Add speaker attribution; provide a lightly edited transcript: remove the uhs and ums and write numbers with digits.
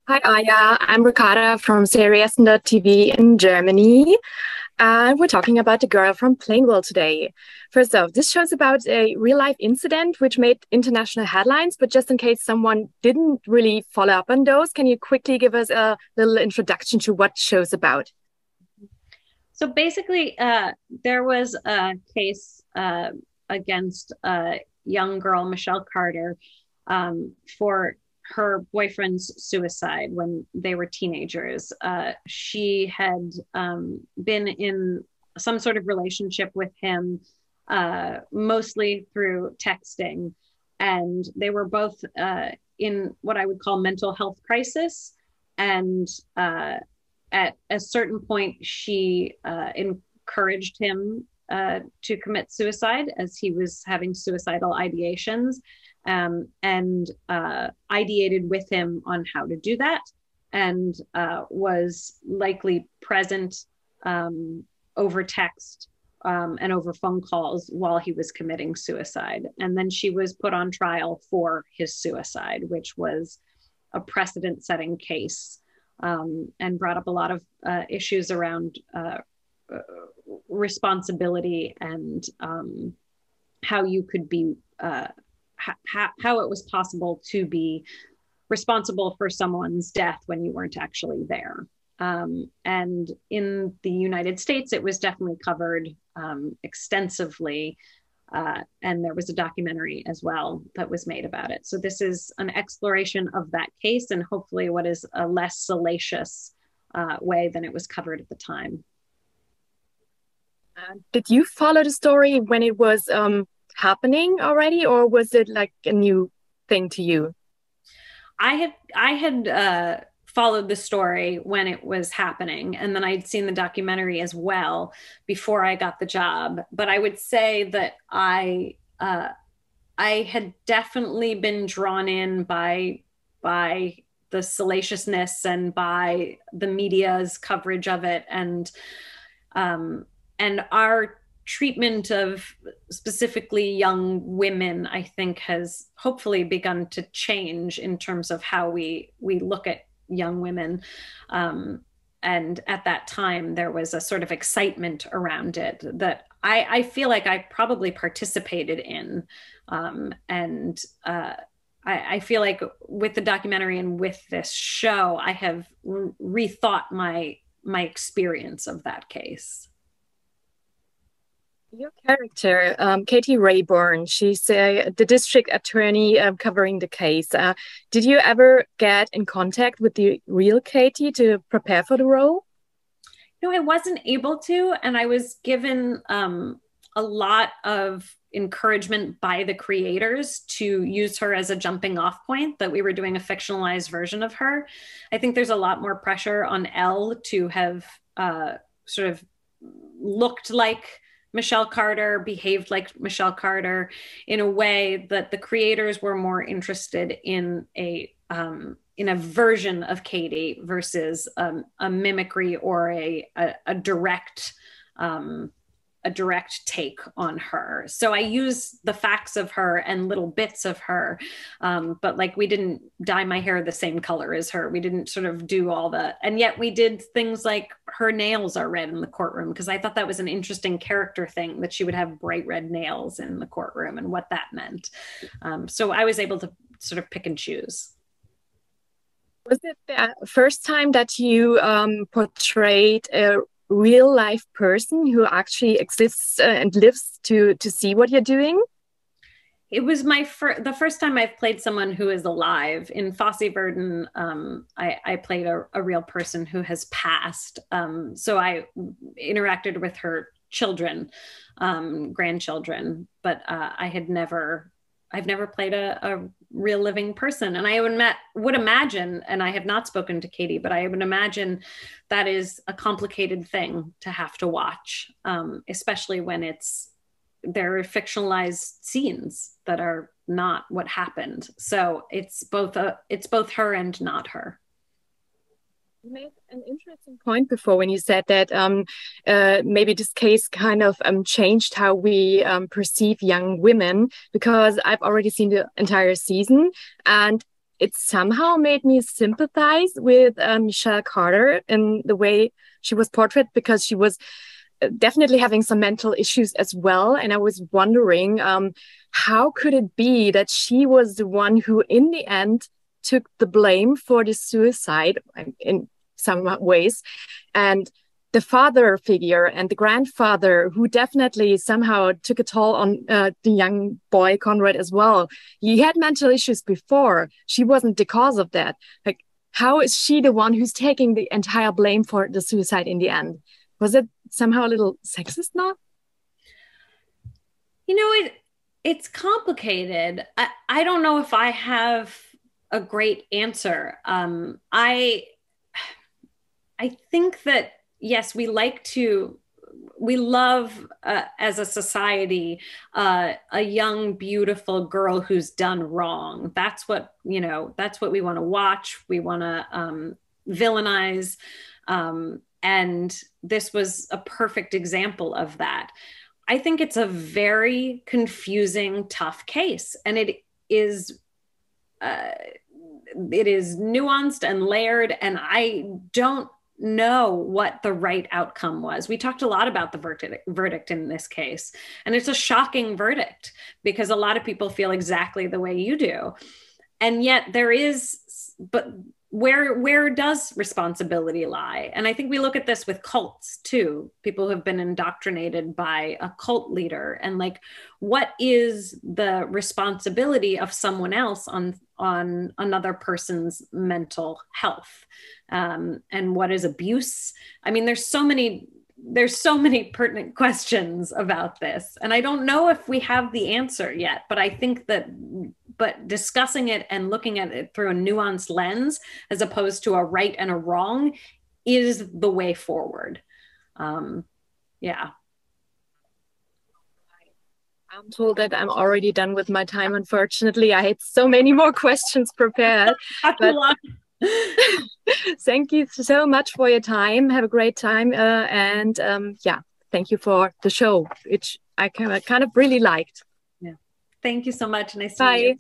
Speaker 1: Hi, Aya. I'm Ricarda from Serieasten.TV in Germany. And we're talking about the girl from Plainville today. First off, this show's about a real life incident which made international headlines, but just in case someone didn't really follow up on those, can you quickly give us a little introduction to what show's about?
Speaker 2: So basically, there was a case against a young girl, Michelle Carter, for her boyfriend's suicide when they were teenagers. She had been in some sort of relationship with him, mostly through texting, and they were both in what I would call mental health crisis. And at a certain point, she encouraged him to commit suicide as he was having suicidal ideations, and ideated with him on how to do that, and was likely present over text and over phone calls while he was committing suicide. And then she was put on trial for his suicide, which was a precedent setting case, and brought up a lot of issues around responsibility and how you could be, how it was possible to be responsible for someone's death when you weren't actually there. And in the United States, it was definitely covered extensively. And there was a documentary as well that was made about it. So this is an exploration of that case, and hopefully what is a less salacious way than it was covered at the time.
Speaker 1: Did you follow the story when it was happening already, or was it like a new thing to you?
Speaker 2: I had followed the story when it was happening, and then I'd seen the documentary as well before I got the job. But I would say that I had definitely been drawn in by the salaciousness and by the media's coverage of it, and our treatment of specifically young women, I think, has hopefully begun to change in terms of how we look at young women. And at that time, there was a sort of excitement around it that I feel like I probably participated in. And I feel like with the documentary and with this show, I have rethought my experience of that case.
Speaker 1: Your character, Katie Rayburn, she's the district attorney covering the case. Did you ever get in contact with the real Katie to prepare for the role?
Speaker 2: No, I wasn't able to, and I was given a lot of encouragement by the creators to use her as a jumping off point, that we were doing a fictionalized version of her. I think there's a lot more pressure on Elle to have sort of looked like Michelle Carter, behaved like Michelle Carter, in a way that the creators were more interested in a version of Katie versus a mimicry or a direct a direct take on her. So I use the facts of her and little bits of her, but like we didn't dye my hair the same color as her. We didn't sort of do all the, and yet we did things like her nails are red in the courtroom, because I thought that was an interesting character thing, that she would have bright red nails in the courtroom and what that meant. So I was able to sort of pick and choose.
Speaker 1: Was it the first time that you portrayed a real life person who actually exists and lives to see what you're doing?
Speaker 2: It was the first time I've played someone who is alive. In Fosse Verdon, I played a real person who has passed. So I interacted with her children, grandchildren, but I've never played a real living person. And I would imagine, and I have not spoken to Katie, but I would imagine that is a complicated thing to have to watch, especially when there are fictionalized scenes that are not what happened. So it's both her and not her.
Speaker 1: You made an interesting point before when you said that maybe this case kind of changed how we perceive young women, because I've already seen the entire season, and it somehow made me sympathize with Michelle Carter in the way she was portrayed, because she was definitely having some mental issues as well. And I was wondering, how could it be that she was the one who, in the end, took the blame for the suicide in some ways, and the father figure and the grandfather, who definitely somehow took a toll on the young boy Conrad as well. He had mental issues before. She wasn't the cause of that. Like, how is she the one who's taking the entire blame for the suicide in the end? Was it somehow a little sexist now?
Speaker 2: You know, it's complicated. I don't know if I have a great answer. I think that, yes, we love as a society a young, beautiful girl who's done wrong. That's what we want to watch. We want to villainize. And this was a perfect example of that. I think it's a very confusing, tough case. And it is nuanced and layered. And I don't know what the right outcome was. We talked a lot about the verdict in this case. And it's a shocking verdict because a lot of people feel exactly the way you do. And yet but where does responsibility lie? And I think we look at this with cults too. People who have been indoctrinated by a cult leader, and like, what is the responsibility of someone else on another person's mental health? And what is abuse? I mean, there's so many pertinent questions about this. And I don't know if we have the answer yet, but I think but discussing it and looking at it through a nuanced lens, as opposed to a right and a wrong, is the way forward. Yeah.
Speaker 1: I'm told that I'm already done with my time. Unfortunately, I had so many more questions prepared. But thank you so much for your time. Have a great time. And thank you for the show, which I kind of really liked.
Speaker 2: Yeah. Thank you so much. Nice to meet you.
Speaker 1: Bye.